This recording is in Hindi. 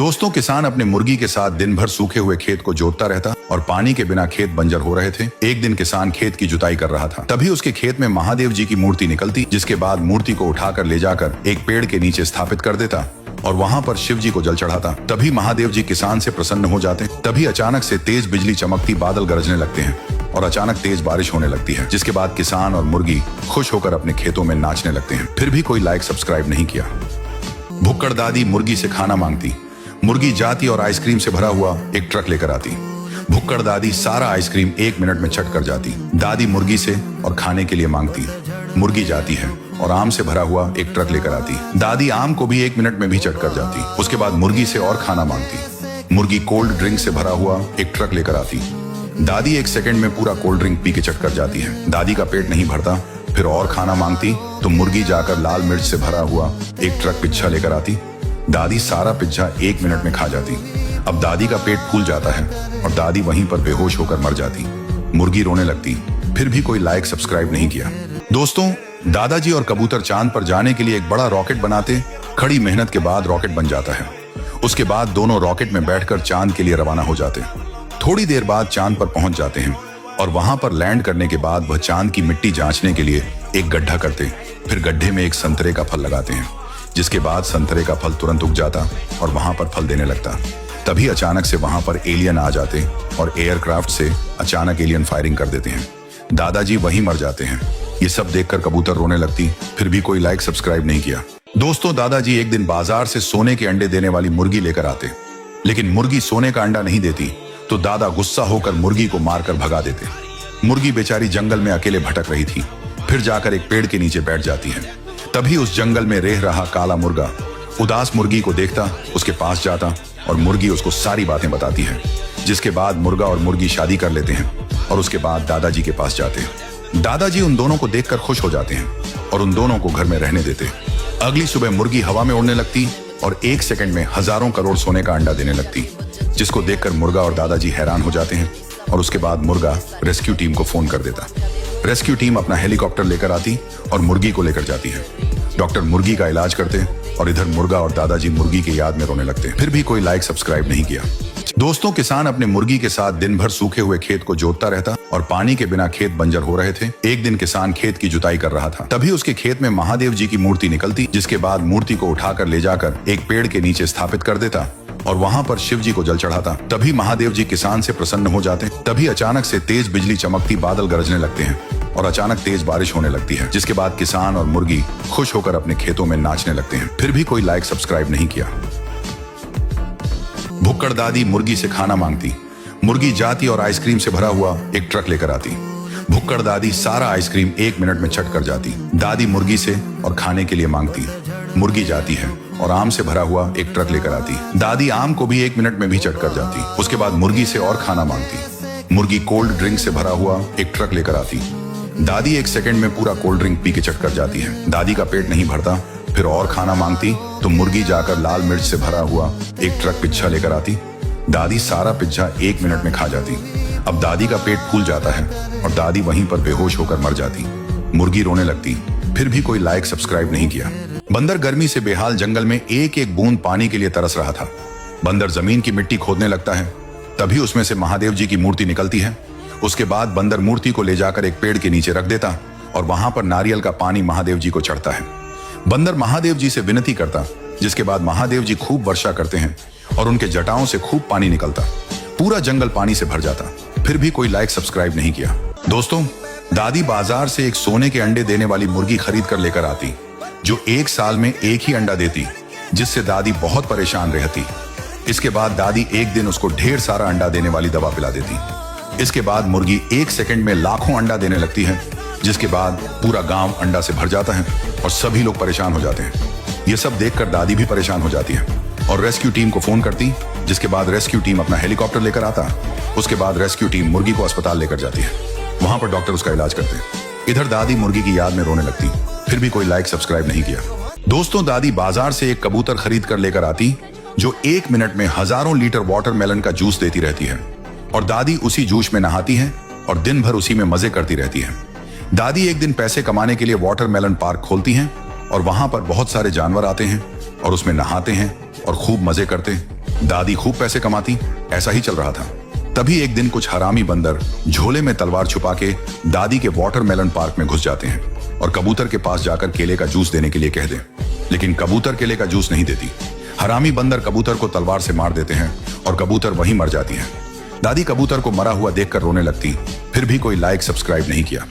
दोस्तों, किसान अपने मुर्गी के साथ दिन भर सूखे हुए खेत को जोतता रहता और पानी के बिना खेत बंजर हो रहे थे। एक दिन किसान खेत की जुताई कर रहा था, तभी उसके खेत में महादेव जी की मूर्ति निकलती, जिसके बाद मूर्ति को उठाकर ले जाकर एक पेड़ के नीचे स्थापित कर देता और वहां पर शिव जी को जल चढ़ाता। तभी महादेव जी किसान से प्रसन्न हो जाते। तभी अचानक से तेज बिजली चमकती, बादल गरजने लगते हैं और अचानक तेज बारिश होने लगती है, जिसके बाद किसान और मुर्गी खुश होकर अपने खेतों में नाचने लगते हैं। फिर भी कोई लाइक सब्सक्राइब नहीं किया। भुक्कड़ दादी मुर्गी से खाना मांगती। मुर्गी जाती और आइसक्रीम से भरा हुआ एक ट्रक लेकर आती। भुक्कड़ दादी सारा आइसक्रीम 1 मिनट में चट कर जाती। दादी मुर्गी से और खाने के लिए मांगती। मुर्गी जाती है और आम से भरा हुआ एक ट्रक लेकर आती। दादी आम को भी 1 मिनट में भी चट कर जाती। उसके बाद मुर्गी से और खाना मांगती। मुर्गी कोल्ड ड्रिंक से भरा हुआ एक ट्रक लेकर आती। दादी 1 सेकंड में पूरा कोल्ड ड्रिंक पी के चट कर जाती है। दादी का पेट नहीं भरता, फिर और खाना मांगती तो मुर्गी जाकर लाल मिर्च से भरा हुआ एक ट्रक पिज्जा लेकर आती। दादी सारा पिज्जा 1 मिनट में खा जाती। अब दादी का पेट फूल जाता है और दादी वहीं पर बेहोश होकर मर जाती। मुर्गी रोने लगती। फिर भी कोई लाइक सब्सक्राइब नहीं किया। दोस्तों, दादाजी और कबूतर चांद पर जाने के लिए एक बड़ा रॉकेट बनाते। कड़ी मेहनत के बाद रॉकेट बन जाता है। उसके बाद दोनों रॉकेट में बैठकर चांद के लिए रवाना हो जाते। थोड़ी देर बाद चांद पर पहुंच जाते हैं और वहां पर लैंड करने के बाद वह चांद की मिट्टी जांचने के लिए एक गड्ढा करते। फिर गड्ढे में एक संतरे का फल लगाते हैं, जिसके बाद संतरे का फल तुरंत उग जाता और वहां पर फल देने लगता। तभी अचानक से वहां पर एलियन आ जाते और एयरक्राफ्ट से अचानक एलियन फायरिंग कर देते हैं। दादाजी वहीं मर जाते हैं। ये सब देखकर कबूतर रोने लगती। फिर भी कोई लाइक सब्सक्राइब नहीं किया। दोस्तों, दादाजी एक दिन बाजार से सोने के अंडे देने वाली मुर्गी लेकर आते, लेकिन मुर्गी सोने का अंडा नहीं देती तो दादा गुस्सा होकर मुर्गी को मारकर भगा देते। मुर्गी बेचारी जंगल में अकेले भटक रही थी। फिर जाकर एक पेड़ के नीचे बैठ जाती है। तभी उस जंगल में रह रहा काला मुर्गा उदास मुर्गी को देखता, उसके पास जाता और मुर्गी उसको सारी बातें बताती है, जिसके बाद मुर्गा और मुर्गी शादी कर लेते हैं और उसके बाद दादाजी के पास जाते हैं। दादाजी उन दोनों को देखकर खुश हो जाते हैं और उन दोनों को घर में रहने देते। अगली सुबह मुर्गी हवा में उड़ने लगती और 1 सेकंड में हजारों करोड़ सोने का अंडा देने लगती, जिसको देखकर मुर्गा और दादाजी हैरान हो जाते हैं और उसके बाद मुर्गा रेस्क्यू टीम को फोन कर देता। रेस्क्यू टीम अपना हेलीकॉप्टर लेकर आती और मुर्गी को लेकर जाती है। डॉक्टर मुर्गी का इलाज करते और इधर मुर्गा और दादाजी मुर्गी की याद में रोने लगते। फिर भी कोई लाइक सब्सक्राइब नहीं किया। दोस्तों, किसान अपने मुर्गी के साथ दिन भर सूखे हुए खेत को जोतता रहता और पानी के बिना खेत बंजर हो रहे थे। एक दिन किसान खेत की जुताई कर रहा था, तभी उसके खेत में महादेव जी की मूर्ति निकलती, जिसके बाद मूर्ति को उठाकर ले जाकर एक पेड़ के नीचे स्थापित कर देता और वहां पर शिव जी को जल चढ़ाता। तभी महादेव जी किसान से प्रसन्न हो जाते। तभी अचानक से तेज बिजली चमकती, बादल गरजने लगते हैं और अचानक तेज बारिश होने लगती है, जिसके बाद किसान और मुर्गी खुश होकर अपने खेतों में नाचने लगते हैं। फिर भी कोई लाइक सब्सक्राइब नहीं किया। भुक्कड़ दादी मुर्गी से खाना मांगती। मुर्गी जाती और आइसक्रीम से भरा हुआ एक ट्रक लेकर आती। भुक्कड़ दादी सारा आइसक्रीम 1 मिनट में चट कर जाती। दादी मुर्गी से और खाने के लिए मांगती। मुर्गी जाती है और आम से भरा हुआ एक ट्रक लेकर आती। दादी आम को भी 1 मिनट में भी चट कर जाती। उसके बाद मुर्गी से और खाना मांगती। मुर्गी कोल्ड ड्रिंक से भरा हुआ एक ट्रक लेकर आती। दादी 1 सेकंड में पूरा कोल्ड ड्रिंक पी के चट कर जाती है। दादी का पेट नहीं भरता, फिर और खाना मांगती तो मुर्गी जाकर लाल मिर्च से भरा हुआ एक ट्रक पिज्जा लेकर आती। दादी सारा पिज्जा 1 मिनट में खा जाती। अब दादी का पेट फूल जाता है और दादी वहीं पर बेहोश होकर मर जाती। मुर्गी रोने लगती। फिर भी कोई लाइक सब्सक्राइब नहीं किया। बंदर गर्मी से बेहाल जंगल में एक एक बूंद पानी के लिए तरस रहा था। बंदर जमीन की मिट्टी खोदने लगता है। तभी उसमें से महादेव जी की मूर्ति निकलती है। उसके बाद बंदर मूर्ति को ले जाकर एक पेड़ के नीचे रख देता और वहां पर नारियल का पानी महादेव जी को चढ़ता है। बंदर महादेव जी से विनती करता, जिसके बाद महादेव जी खूब वर्षा करते हैं और उनके जटाओं से खूब पानी निकलता। पूरा जंगल पानी से भर जाता। फिर भी कोई लाइक सब्सक्राइब नहीं किया। दोस्तों, दादी बाजार से एक सोने के अंडे देने वाली मुर्गी खरीद कर लेकर आती, जो 1 साल में एक ही अंडा देती, जिससे दादी बहुत परेशान रहती। इसके बाद दादी एक दिन उसको ढेर सारा अंडा देने वाली दवा पिला देती। इसके बाद मुर्गी 1 सेकंड में लाखों अंडा देने लगती है, जिसके बाद पूरा गांव अंडा से भर जाता है और सभी लोग परेशान हो जाते हैं। ये सब देखकर दादी भी परेशान हो जाती है और रेस्क्यू टीम को फोन करती, जिसके बाद रेस्क्यू टीम अपना हेलीकॉप्टर लेकर आता। उसके बाद रेस्क्यू टीम मुर्गी को अस्पताल लेकर जाती है। वहां पर डॉक्टर उसका इलाज करते हैं। इधर दादी मुर्गी की याद में रोने लगती। फिर भी कोई लाइक सब्सक्राइब नहीं किया। दोस्तों, दादी बाजार से एक कबूतर खरीद कर लेकर आती, जो 1 मिनट में हजारों लीटर वाटरमेलन का जूस देती रहती है और दादी उसी जूस में नहाती है और दिन भर उसी में मजे करती रहती है। दादी एक दिन पैसे कमाने के लिए वाटरमेलन पार्क खोलती हैं और वहां पर बहुत सारे जानवर आते हैं और उसमें नहाते हैं और खूब मजे करते हैं। दादी खूब पैसे कमाती, ऐसा ही चल रहा था। तभी एक दिन कुछ हरामी बंदर झोले में तलवार छुपा के दादी के वाटरमेलन पार्क में घुस जाते हैं और कबूतर के पास जाकर केले का जूस देने के लिए कह दें, लेकिन कबूतर केले का जूस नहीं देती। हरामी बंदर कबूतर को तलवार से मार देते हैं और कबूतर वहीं मर जाती है। दादी कबूतर को मरा हुआ देखकर रोने लगती, फिर भी कोई लाइक सब्सक्राइब नहीं किया।